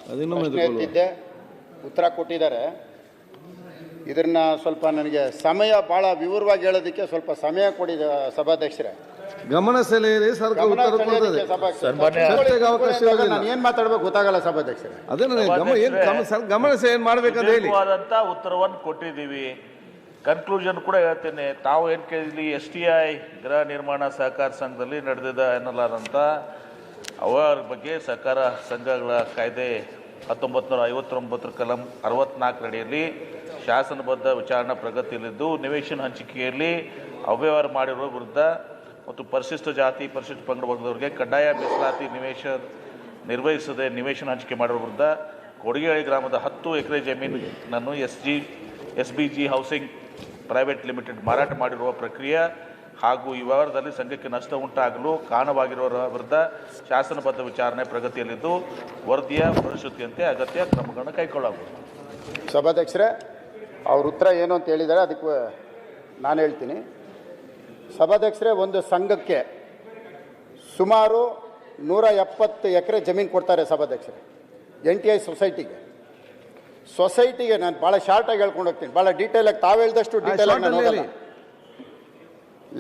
ಪ್ರಶ್ನೆ ಎತ್ತಿದ್ದೆ, ಉತ್ತರ ಕೊಟ್ಟಿದ್ದಾರೆ. ಇದನ್ನ ಸ್ವಲ್ಪ ನನಗೆ ಸಮಯ ಭಾಳ ವಿವರವಾಗಿ ಹೇಳೋದಕ್ಕೆ ಸ್ವಲ್ಪ ಸಮಯ ಕೊಡಿ ಸಭಾಧ್ಯಕ್ಷರೇ. ಗಮನ ಸೆಳೆಯಿರಿ, ಸರ್ಕಾರ ಉತ್ತರ ಕೊಡ್ತದೆ. ನಾನು ಏನ್ ಮಾತಾಡ್ಬೇಕು ಗೊತ್ತಾಗಲ್ಲ ಸಭಾಧ್ಯಕ್ಷರೇ. ಅದೇ ಗಮನ ಏನ್ ಮಾಡ್ಬೇಕಂತ ಹೇಳಿ ಉತ್ತರವನ್ನು ಕೊಟ್ಟಿದ್ದೀವಿ. ಕನ್ಕ್ಲೂಷನ್ ಕೂಡ ಹೇಳ್ತೇನೆ. ತಾವು ಏನು ಕೇಳಿದ್ರಿ, STI ಗೃಹ ನಿರ್ಮಾಣ ಸಹಕಾರ ಸಂಘದಲ್ಲಿ ನಡೆದಿದ್ದ ಎನ್ನಲಾದಂಥ ಅವರ ಬಗ್ಗೆ ಸಹಕಾರ ಸಂಘಗಳ ಕಾಯ್ದೆ 1959 ಕಲಂ 64 ಅಡಿಯಲ್ಲಿ ಶಾಸನಬದ್ಧ ವಿಚಾರಣಾ ಪ್ರಗತಿಯಲ್ಲಿದ್ದು ನಿವೇಶನ ಹಂಚಿಕೆಯಲ್ಲಿ ಅವ್ಯವಹಾರ ಮಾಡಿರುವ ವಿರುದ್ಧ ಮತ್ತು ಪರಿಶಿಷ್ಟ ಜಾತಿ ಪರಿಶಿಷ್ಟ ಪಂಗಡ ವರ್ಗದವರಿಗೆ ಕಡ್ಡಾಯ ಮೀಸಲಾತಿ ನಿರ್ವಹಿಸದೆ ನಿವೇಶನ ಹಂಚಿಕೆ ಮಾಡಿರುವ ವಿರುದ್ಧ ಕೊಡಿಗೆಹಳ್ಳಿ ಗ್ರಾಮದ 10 ಎಕರೆ ಜಮೀನನ್ನು SBG ಹೌಸಿಂಗ್ ಪ್ರೈವೇಟ್ ಲಿಮಿಟೆಡ್ ಮಾರಾಟ ಮಾಡಿರುವ ಪ್ರಕ್ರಿಯೆ ಹಾಗೂ ಈ ವ್ಯವಹಾರದಲ್ಲಿ ಸಂಘಕ್ಕೆ ನಷ್ಟ ಉಂಟಾಗಲು ಕಾರಣವಾಗಿರುವವರ ವಿರುದ್ಧ ಶಾಸನಬದ್ಧ ವಿಚಾರಣೆ ಪ್ರಗತಿಯಲ್ಲಿದ್ದು ವರದಿಯ ಪರಿಶುದ್ಧಿಯಂತೆ ಅಗತ್ಯ ಕ್ರಮಗಳನ್ನು ಕೈಗೊಳ್ಳಬಹುದು. ಸಭಾಧ್ಯಕ್ಷರೇ, ಅವ್ರ ಉತ್ತರ ಏನು ಅಂತ ಹೇಳಿದ್ದಾರೆ, ಅದಕ್ಕೆ ನಾನು ಹೇಳ್ತೀನಿ. ಸಭಾಧ್ಯಕ್ಷರೇ, ಒಂದು ಸಂಘಕ್ಕೆ ಸುಮಾರು 170 ಎಕರೆ ಜಮೀನು ಕೊಡ್ತಾರೆ ಸಭಾಧ್ಯಕ್ಷರೇ. NTI ಸೊಸೈಟಿಗೆ ನಾನು ಭಾಳ ಶಾರ್ಟಾಗಿ ಹೇಳ್ಕೊಂಡು ಹೋಗ್ತೀನಿ, ಭಾಳ ಡೀಟೇಲಾಗಿ ತಾವು ಹೇಳಿದಷ್ಟು ಡೀಟೇಲಾಗಿ ನಾನು ಹೋಗಲ್ಲ.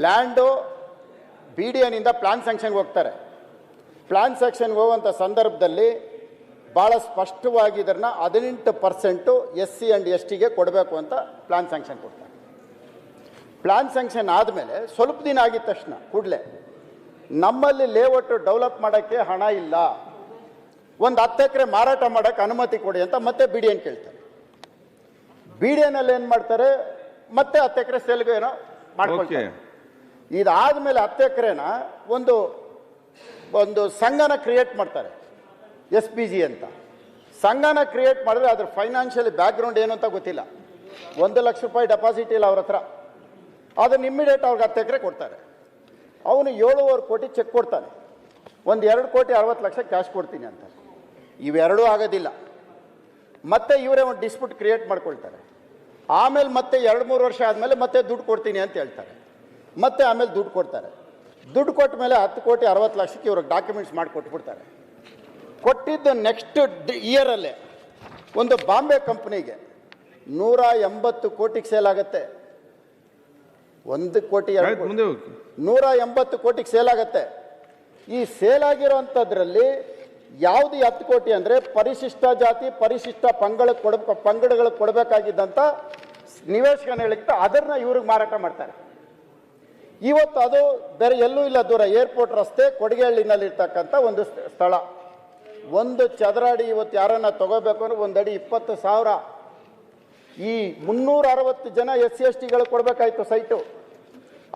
ಲ್ಯಾಂಡು BDNನಿಂದ ಪ್ಲಾನ್ ಸ್ಯಾಂಕ್ಷನ್ಗೆ ಹೋಗ್ತಾರೆ. ಪ್ಲಾನ್ ಸ್ಯಾಂಕ್ಷನ್ಗೆ ಹೋಗುವಂಥ ಸಂದರ್ಭದಲ್ಲಿ ಭಾಳ ಸ್ಪಷ್ಟವಾಗಿ ಇದನ್ನು 18% SC ಆ್ಯಂಡ್ STಗೆ ಕೊಡಬೇಕು ಅಂತ ಪ್ಲಾನ್ ಸ್ಯಾಂಕ್ಷನ್ ಕೊಡ್ತಾರೆ. ಪ್ಲಾನ್ ಸ್ಯಾಂಕ್ಷನ್ ಆದಮೇಲೆ ಸ್ವಲ್ಪ ದಿನ ಆಗಿದ ತಕ್ಷಣ ಕೂಡಲೇ ನಮ್ಮಲ್ಲಿ ಲೇಔಟ್ ಡೆವಲಪ್ ಮಾಡೋಕ್ಕೆ ಹಣ ಇಲ್ಲ, ಒಂದು 10 ಎಕರೆ ಮಾರಾಟ ಮಾಡೋಕ್ಕೆ ಅನುಮತಿ ಕೊಡಿ ಅಂತ ಮತ್ತೆ BDN ಕೇಳ್ತಾರೆ. BDNಲ್ಲಿ ಏನು ಮಾಡ್ತಾರೆ, ಮತ್ತೆ 10 ಎಕರೆ ಸೇಲ್ಗೆ ಏನೋ ಮಾಡ್ಕೊಳ್ತಾರೆ. ಇದಾದಮೇಲೆ 10 ಎಕರೆನ ಒಂದು ಸಂಘನ ಕ್ರಿಯೇಟ್ ಮಾಡ್ತಾರೆ, SPG ಅಂತ. ಸಂಘನ ಕ್ರಿಯೇಟ್ ಮಾಡಿದ್ರೆ ಅದ್ರ ಫೈನಾನ್ಷಿಯಲಿ ಬ್ಯಾಕ್ಗ್ರೌಂಡ್ ಏನು ಅಂತ ಗೊತ್ತಿಲ್ಲ. 1 ಲಕ್ಷ ರೂಪಾಯಿ ಡೆಪಾಸಿಟ್ ಇಲ್ಲ ಅವ್ರ ಹತ್ರ. ಅದನ್ನು ಇಮ್ಮಿಡಿಯೇಟ್ ಅವ್ರಿಗೆ 10 ಎಕರೆ ಕೊಡ್ತಾರೆ. ಅವನು 7.5 ಕೋಟಿ ಚೆಕ್ ಕೊಡ್ತಾನೆ, 2,60,00,000 ಕ್ಯಾಶ್ ಕೊಡ್ತೀನಿ ಅಂತ. ಇವೆರಡೂ ಆಗೋದಿಲ್ಲ. ಮತ್ತೆ ಇವರೇ ಒಂದು ಡಿಸ್ಪ್ಯೂಟ್ ಕ್ರಿಯೇಟ್ ಮಾಡ್ಕೊಳ್ತಾರೆ. ಆಮೇಲೆ ಮತ್ತೆ 2-3 ವರ್ಷ ಆದಮೇಲೆ ಮತ್ತೆ ದುಡ್ಡು ಕೊಡ್ತೀನಿ ಅಂತ ಹೇಳ್ತಾರೆ. ಮತ್ತೆ ಆಮೇಲೆ ದುಡ್ಡು ಕೊಡ್ತಾರೆ. ದುಡ್ಡು ಕೊಟ್ಟ ಮೇಲೆ 10,60,00,000 ಇವ್ರಿಗೆ ಡಾಕ್ಯುಮೆಂಟ್ಸ್ ಮಾಡಿ ಕೊಟ್ಬಿಡ್ತಾರೆ. ಕೊಟ್ಟಿದ್ದು ನೆಕ್ಸ್ಟ್ ಇಯರಲ್ಲೇ ಒಂದು ಬಾಂಬೆ ಕಂಪ್ನಿಗೆ 180 ಕೋಟಿಗೆ ಸೇಲ್ ಆಗುತ್ತೆ. 1 ಕೋಟಿ 180 ಕೋಟಿಗೆ ಸೇಲ್ ಆಗುತ್ತೆ. ಈ ಸೇಲ್ ಆಗಿರೋಂಥದ್ರಲ್ಲಿ ಯಾವುದು 10 ಕೋಟಿ ಅಂದರೆ ಪರಿಶಿಷ್ಟ ಜಾತಿ ಪರಿಶಿಷ್ಟ ಪಂಗಡಗಳಿಗೆ ಕೊಡಬೇಕಾಗಿದ್ದಂಥ ನಿವೇಶನಗಳಿತ್ತು, ಅದನ್ನ ಇವ್ರಿಗೆ ಮಾರಾಟ ಮಾಡ್ತಾರೆ. ಇವತ್ತು ಅದು ಬೇರೆ ಎಲ್ಲೂ ಇಲ್ಲ, ದೂರ ಏರ್ಪೋರ್ಟ್ ರಸ್ತೆ ಕೊಡಿಗೆಹಳ್ಳಿನಲ್ಲಿರ್ತಕ್ಕಂಥ ಒಂದು ಸ್ಥಳ. 1 ಚದರ ಅಡಿ ಇವತ್ತು ಯಾರನ್ನ ತಗೋಬೇಕು ಅಂದ್ರೆ 1 ಅಡಿ 20,000. ಈ 360 ಜನ SC STಗಳು ಕೊಡಬೇಕಾಯ್ತು ಸೈಟು.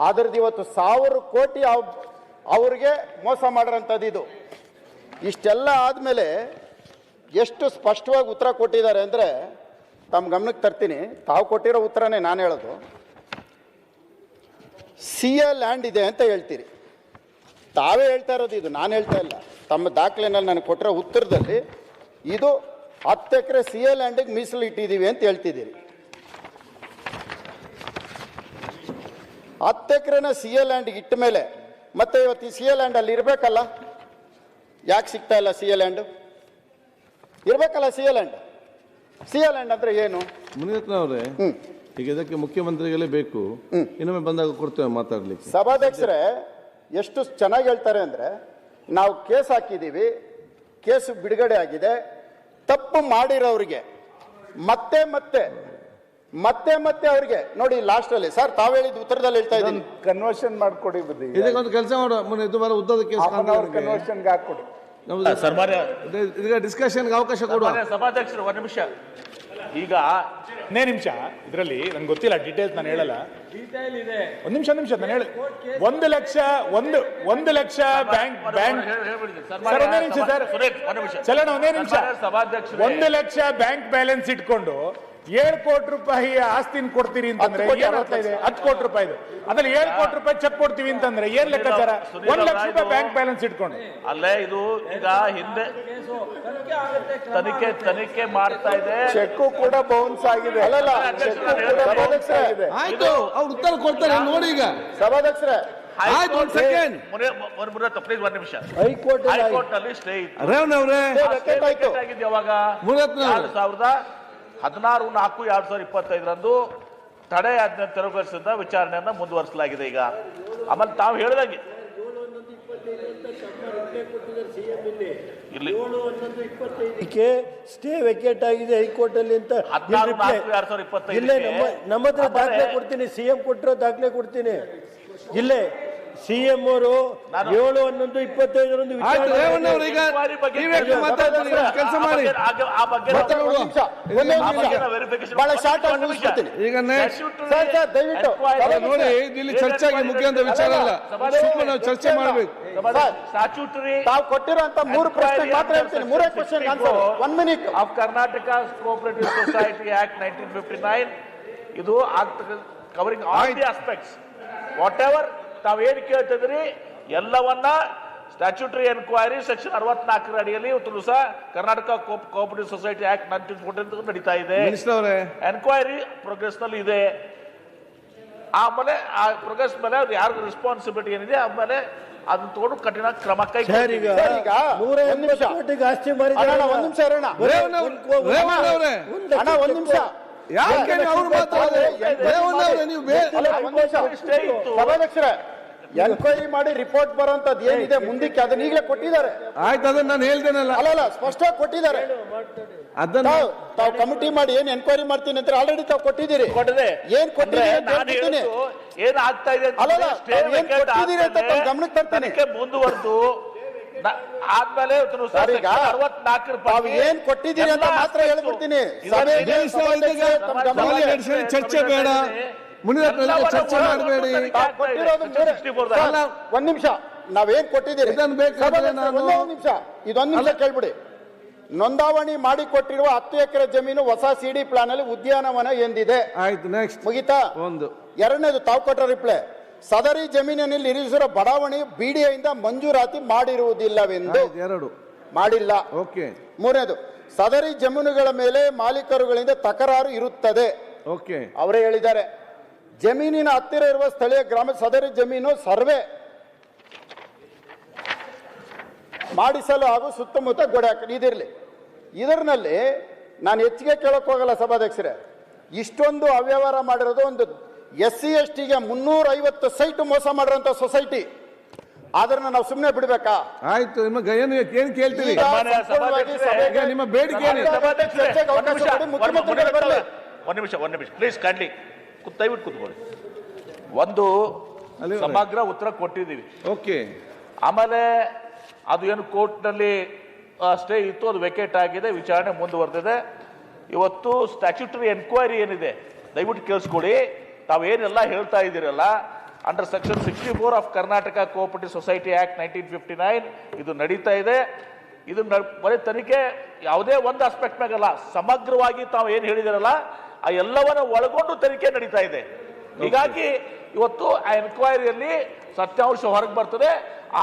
ಅದ್ರದ್ದು ಇವತ್ತು 1,000 ಕೋಟಿ ಅವ್ರಿಗೆ ಮೋಸ ಮಾಡಿರೋಂಥದ್ದು ಇದು. ಇಷ್ಟೆಲ್ಲ ಆದಮೇಲೆ ಎಷ್ಟು ಸ್ಪಷ್ಟವಾಗಿ ಉತ್ತರ ಕೊಟ್ಟಿದ್ದಾರೆ ಅಂದರೆ ತಮ್ಮ ಗಮನಕ್ಕೆ ತರ್ತೀನಿ. ತಾವು ಕೊಟ್ಟಿರೋ ಉತ್ತರನೇ ನಾನು ಹೇಳೋದು. CA ಲ್ಯಾಂಡ್ ಇದೆ ಅಂತ ಹೇಳ್ತೀರಿ, ತಾವೇ ಹೇಳ್ತಾ ಇರೋದು, ಇದು ನಾನು ಹೇಳ್ತಾ ಇಲ್ಲ. ತಮ್ಮ ದಾಖಲೆನಲ್ಲಿ ನನಗೆ ಕೊಟ್ಟಿರೋ ಉತ್ತರದಲ್ಲಿ ಇದು 10 ಎಕರೆ CA ಲ್ಯಾಂಡಿಗೆ ಮೀಸಲು ಇಟ್ಟಿದ್ದೀವಿ ಅಂತ ಹೇಳ್ತಿದ್ದೀರಿ. 10 ಎಕರೆನ CA ಲ್ಯಾಂಡಿಗೆ ಇಟ್ಟ ಮೇಲೆ ಮತ್ತೆ ಇವತ್ತು ಈ CA ಲ್ಯಾಂಡ್ ಅಲ್ಲಿ ಇರಬೇಕಲ್ಲ, ಯಾಕೆ ಸಿಗ್ತಾ ಇಲ್ಲ? CA ಲ್ಯಾಂಡ್ ಇರಬೇಕಲ್ಲ. CA ಲ್ಯಾಂಡ್ ಅಂದ್ರೆ ಏನು? ಮುನಿರತ್ನ ಅವರೇ, ಈಗ ಇದಕ್ಕೆ ಮುಖ್ಯಮಂತ್ರಿಗಳೇ ಬೇಕು, ಇನ್ನೊಮ್ಮೆ ಬಂದಾಗ ಕೊಡ್ತೇವೆ ಮಾತಾಡ್ಲಿಕ್ಕೆ. ಸಭಾಧ್ಯಕ್ಷರೇ, ಎಷ್ಟು ಚೆನ್ನಾಗಿ ಹೇಳ್ತಾರೆ ಅಂದ್ರೆ, ನಾವು ಕೇಸ್ ಹಾಕಿದ್ದೀವಿ, ಕೇಸು ಬಿಡುಗಡೆ ಆಗಿದೆ, ತಪ್ಪು ಮಾಡಿರೋರಿಗೆ ಮತ್ತೆ ಮತ್ತೆ ಮತ್ತೆ ಮತ್ತೆ ಅವ್ರಿಗೆ ನೋಡಿ ಲಾಸ್ಟ್ ಅಲ್ಲಿ ಸರ್ ತಾವು ಹೇಳಿದ ಉತ್ತರದಲ್ಲಿ ಹೇಳ್ತಾ ಇದ್ದೀನಿ, ಕನ್ವರ್ಷನ್ ಮಾಡ್ಕೊಡಿ. ಇದಕ್ಕೊಂದು ಕೆಲಸ ಮಾಡುವ ಉದ್ದದ ಕೇಸ್ ಕನ್ವರ್ಷನ್ಗೆ ಹಾಕೊಡಿ. ಈಗ ಡಿಸ್ಕಷನ್ಗೆ ಅವಕಾಶ ಕೊಡುವ. ಸಭಾಧ್ಯಕ್ಷರು 1 ನಿಮಿಷ. ಈಗ 1 ನಿಮಿಷ, ಇದರಲ್ಲಿ ನಂಗೆ ಗೊತ್ತಿಲ್ಲ ಡೀಟೇಲ್ಸ್, ನಾನು ಹೇಳಲ್ಲ. ಒಂದು ನಿಮಿಷ ನಾನು ಹೇಳಿ. 1 ಲಕ್ಷ ಬ್ಯಾಂಕ್ ಸರ್, 1 ನಿಮಿಷ ಸರ್, ಚಲನ 1 ನಿಮಿಷ. 1 ಲಕ್ಷ ಬ್ಯಾಂಕ್ ಬ್ಯಾಲೆನ್ಸ್ ಇಟ್ಕೊಂಡು 7 ಕೋಟಿ ರೂಪಾಯಿ ಆಸ್ತಿನ ಕೊಡ್ತೀರಿ ಅಂತಂದ್ರೆ 10 ಕೋಟಿ ರೂಪಾಯಿ, ಅದ್ರಲ್ಲಿ 7 ಕೋಟಿ ರೂಪಾಯಿ ಚೆಕ್ ಕೊಡ್ತೀವಿ ಅಂತಂದ್ರೆ ಏನ್ ಲೆಕ್ಕಾಚಾರ? 1 ಲಕ್ಷ ರೂಪಾಯಿ ಬ್ಯಾಂಕ್ ಬ್ಯಾಲೆನ್ಸ್ ಇಟ್ಕೊಂಡು ಅಲ್ಲೇ ಇದು ಈಗ ಹಿಂದೆ ತನಿಖೆ ಮಾಡ್ತಾ ಇದೆ. ಚೆಕ್ ಕೂಡ ಬೌನ್ಸ್ ಆಗಿದೆ. ಆಯ್ತು, ಅವ್ರು ಉತ್ತರ ಕೊಡ್ತಾರೆ ನೋಡಿ. ಈಗ ಸಭಾಧ್ಯಕ್ಷರೇ, ಆಯ್ತು, ಒಂದ್ second. ಪ್ಲೀಸ್ ಒಂದು ನಿಮಿಷ. ಹೈಕೋರ್ಟ್ ಹೈಕೋರ್ಟ್ ನಲ್ಲಿ ಸ್ಟೇ ಇತ್ತು. ರೇವಣ್ಣ ಅವರೇ, vacate ಆಯ್ತು. ಆಗಿದ್ದು ಯಾವಾಗ? ಮುನಿರತ್ನವ್ರೆ. 2016/4/2025 ತಡೆ ಆಜ್ಞೆ ತೆರವುಗೊಳಿಸಿದ ವಿಚಾರಣೆಯನ್ನ ಮುಂದುವರಿಸಲಾಗಿದೆ. ಈಗ ಆಮೇಲೆ ತಾವು ಹೇಳಿದಂಗೆ ಇಲ್ಲಿ ಸ್ಟೇ ವೆಕೇಟ್ ಆಗಿದೆ ಹೈಕೋರ್ಟ್ ಅಲ್ಲಿ ಅಂತ 14/4/2025 ಇಲ್ಲೇ ನಮ್ಮ ಹತ್ರ ದಾಖಲೆ ಕೊಡ್ತೀನಿ, ಸಿಎಂ ಕೊಟ್ಟಿರೋ ದಾಖಲೆ ಕೊಡ್ತೀನಿ. ಇಲ್ಲೇ ಸಿಎಂ ಅವರು 7/11/25 ಆಯ್ತು ರೇವಣ್ಣ ಅವ್ರೆ, ಈಗ ಈ ವ್ಯಕ್ತಿ ಮಾತಾಡ್ತಾರೆ, ಕೆಲಸ ಮಾಡಿ. ಆ ಬಗ್ಗೆ ಬಹಳ ಶಾರ್ಟ್ ಆಗಿ ಮುಗಿಸ್ಬಿಡ್ತೀನಿ. ಈಗ next. ಸರ್, ದಯವಿಟ್ಟು ನೋಡಿ, ಇಲ್ಲಿ ಚರ್ಚೆ ಆಗಿ ಮುಗಿಯುವಂತ ವಿಚಾರ ಅಲ್ಲ, ಸುಮ್ಮನೆ ನಾವು ಚರ್ಚೆ ಮಾಡ್ಬೇಕು. ಸ್ಟ್ಯಾಚ್ಯೂಟರಿ ತಾವು ಕೊಟ್ಟಿರುವಂತ 3 ಪ್ರಶ್ನೆ ಮಾತ್ರ ಹೇಳ್ತೀನಿ. 3 question answer 1 minute. Of Karnataka cooperative society act 1959 ಇದು covering all the aspects. What ever ತಾವೇನು ಕೇಳ್ತಿದ್ರಿ ಎಲ್ಲವನ್ನ ಸ್ಟ್ಯಾಚ್ಯೂಟರಿ ಎನ್ಕ್ವೈರಿ ಸೆಕ್ಷನ್ 64 ಅಡಿಯಲ್ಲಿ ಇವತ್ತು ಸಹ ಕರ್ನಾಟಕ ಕೋಆಪರೇಟಿವ್ ಸೊಸೈಟಿ ಆಕ್ಟ್ 1959 ನಡೀತಾ ಇದೆ. ಮಿನಿಸ್ಟರ್ ಅವರೇ, ಎನ್ಕ್ವೈರಿ ಪ್ರೋಗ್ರೆಸ್ ನಲ್ಲಿ ಇದೆ. ಆಮೇಲೆ ಆ ಪ್ರೋಗ್ರೆಸ್ ಮೇಲೆ ಅವ್ರು ಯಾರಿಗೂ ರೆಸ್ಪಾನ್ಸಿಬಿಲಿಟಿ ಏನಿದೆ ಆಮೇಲೆ ಅದನ್ನ ತಗೊಂಡು ಕಠಿಣ ಕ್ರಮ ಕೈಗೊಳ್ಳಿ. ಈಗ 180 ಕೋಟಿಗೆ ಆಸ್ತಿ ಅಣ್ಣ, ಒಂದ್ ನಿಮಿಷ ಇರೋಣ. ರೇವಣ್ಣ ಅವರೇ, ಅಣ್ಣ, ಒಂದ್ ನಿಮಿಷ. ಯಾಕೆ ಅವ್ರು ಮಾತಾಡೋದು? ರೇವಣ್ಣ ಅವರೇ, ನೀವು ಸಭಾಧ್ಯಕ್ಷರೇ, ಎನ್ಕ್ವೈರಿ ಮಾಡಿ ರಿಪೋರ್ಟ್ ಬರೋಂಥದ್ದು ಏನಿದೆ ಮುಂದಕ್ಕೆ ಅದನ್ನ ಈಗಲೇ ಕೊಟ್ಟಿದ್ದಾರೆ. ಆಯ್ತು, ಅದನ್ನ ನಾನು ಹೇಳ್ದೇನಲ್ಲ. ಅಲ್ಲ, ಸ್ಪಷ್ಟವಾಗಿ ಕೊಟ್ಟಿದ್ದಾರೆ. ಅದನ್ನ ತಾವು ಕಮಿಟಿ ಮಾಡಿ ಏನ್ ಎನ್ಕ್ವೈರಿ ಮಾಡ್ತೀನಿ ಅಂತ ಆಲ್ರೆಡಿ ತಾವು ಕೊಟ್ಟಿದ್ದೀರಿ. ಏನ್ ಕೊಟ್ಟಿದ್ದೀರಿ ಅಂತ ಹೇಳ್ತೀನಿ. ಏನ್ ಆಗ್ತಾ ಇದೆ ಗಮನಕ್ಕೆ ತರ್ತೀನಿ. ಮುಂದುವರೆದು ಆದ್ಮೇಲೆ ತಾವು ಏನ್ ಕೊಟ್ಟಿದ್ದೀರಿ ಅಂತ ಮಾತ್ರ ಹೇಳ್ಬಿಡ್ತೀನಿ. ಚರ್ಚೆ ಬೇಡ, ಮುನಿರತ್ನ ಚರ್ಚೆ ಮಾಡಬೇಡಿ. ಒಂದ್ ನಿಮಿಷ, ನಾವೇನ್ ಕೊಟ್ಟಿದ್ದೀರಿ ಇದೊಂದು ನಿಮಿಷ, ಇದೊಂದ್ ನಿಮಿಷ ಕೇಳ್ಬಿಡಿ. ನೋಂದಾವಣಿ ಮಾಡಿ ಕೊಟ್ಟಿರುವ 10 ಎಕರೆ ಜಮೀನು ಹೊಸ ಸಿಡಿ ಪ್ಲಾನ್ ಅಲ್ಲಿ ಉದ್ಯಾನವನ ಎಂದಿದೆ. ಆಯ್ತು, ನೆಕ್ಸ್ಟ್ ಮುಗಿತಾ? ಒಂದು. ಎರಡನೇದು ತಾವು ಕೊಟ್ಟ ರಿಪ್ಲೈ, ಸದರಿ ಜಮೀನಿನಲ್ಲಿ ಇರಿಸಿರುವ ಬಡಾವಣೆ ಬಿಡಿಎಯಿಂದ ಮಂಜೂರಾತಿ ಮಾಡಿರುವುದಿಲ್ಲವೆಂದು. 2 ಮಾಡಿಲ್ಲ. ಓಕೆ. ಮೂರನೇದು, ಸದರಿ ಜಮೀನುಗಳ ಮೇಲೆ ಮಾಲೀಕರುಗಳಿಂದ ತಕರಾರು ಇರುತ್ತದೆ. ಓಕೆ. ಅವರೇ ಹೇಳಿದ್ದಾರೆ. ಜಮೀನಿನ ಹತ್ತಿರ ಇರುವ ಸ್ಥಳೀಯ ಗ್ರಾಮ ಸದರಿ ಜಮೀನು ಸರ್ವೆ ಮಾಡಿಸಲು ಹಾಗೂ ಸುತ್ತಮುತ್ತ ಗೋಡೆ ಹಾಕಿ ಇದಿರಲಿ. ಇದರಲ್ಲಿ ನಾನು ಹೆಚ್ಚಿಗೆ ಕೇಳಕ್ ಹೋಗಲ್ಲ ಸಭಾಧ್ಯಕ್ಷರೇ. ಇಷ್ಟೊಂದು ಅವ್ಯವಹಾರ ಮಾಡಿರೋದು ಒಂದು SC STಗೆ 350 ಸೈಟ್ ಮೋಸ ಮಾಡಿರೋಂಥ ಸೊಸೈಟಿ. ಆದ್ರನ್ನ ನಾವು ಸುಮ್ಮನೆ ಬಿಡ್ಬೇಕಾ? ಆಯ್ತು, ನಿಮ್ಮ ಏನು ಕೇಳ್ತೀವಿ? ನಿಮ್ಮ ಬೇಡಿಕೆ ಒಂದ್ ನಿಮಿಷ ಪ್ಲೀಸ್ ಕಣ್ಲಿ ದಯವಿಟ್ಟು ಕೂತ್ಕೊಳ್ಳಿ. ಒಂದು ಸಮಗ್ರ ಉತ್ತರ ಕೊಟ್ಟಿದ್ದೀವಿ. ಓಕೆ. ಆಮೇಲೆ ಅದು ಏನು ಕೋರ್ಟ್ನಲ್ಲಿ ಸ್ಟೇ ಇತ್ತು, ಅದು ವೆಕೇಟ್ ಆಗಿದೆ, ವಿಚಾರಣೆ ಮುಂದುವರೆದಿದೆ. ಇವತ್ತು ಸ್ಟ್ಯಾಚ್ಯೂಟರಿ ಎನ್ಕ್ವೈರಿ ಏನಿದೆ ದಯವಿಟ್ಟು ಕೇಳಿಸ್ಕೊಳ್ಳಿ. ತಾವೇನೆಲ್ಲ ಹೇಳ್ತಾ ಇದ್ದೀರಲ್ಲ, under section 64 of Karnataka cooperative society act 1959 ಇದು ನಡೀತಾ ಇದೆ. ಇದು ಬರೀ ತನಿಖೆ ಯಾವುದೇ ಒಂದು ಆಸ್ಪೆಕ್ಟ್ ಮ್ಯಾಗಲ್ಲ, ಸಮಗ್ರವಾಗಿ ತಾವು ಏನು ಹೇಳಿದಿರಲ್ಲ ಆ ಎಲ್ಲವನ್ನ ಒಳಗೊಂಡು ತನಿಖೆ ನಡೀತಾ ಇದೆ. ಹೀಗಾಗಿ ಇವತ್ತು ಆ ಎನ್ಕ್ವೈರಿಯಲ್ಲಿ ಸತ್ಯಾಂಶ ಹೊರಗೆ ಬರ್ತದೆ. ಆ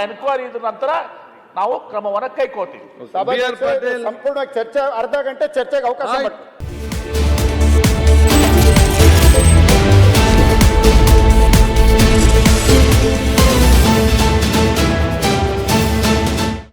ಎನ್ಕ್ವೈರಿ ಇದ ನಂತರ ನಾವು ಕ್ರಮವನ್ನು ಕೈಗೊಳ್ತೀವಿ. ಸಂಪೂರ್ಣ ಚರ್ಚೆ, ಅರ್ಧ ಗಂಟೆ ಚರ್ಚೆಗೆ ಅವಕಾಶ ಮಾಡಿ.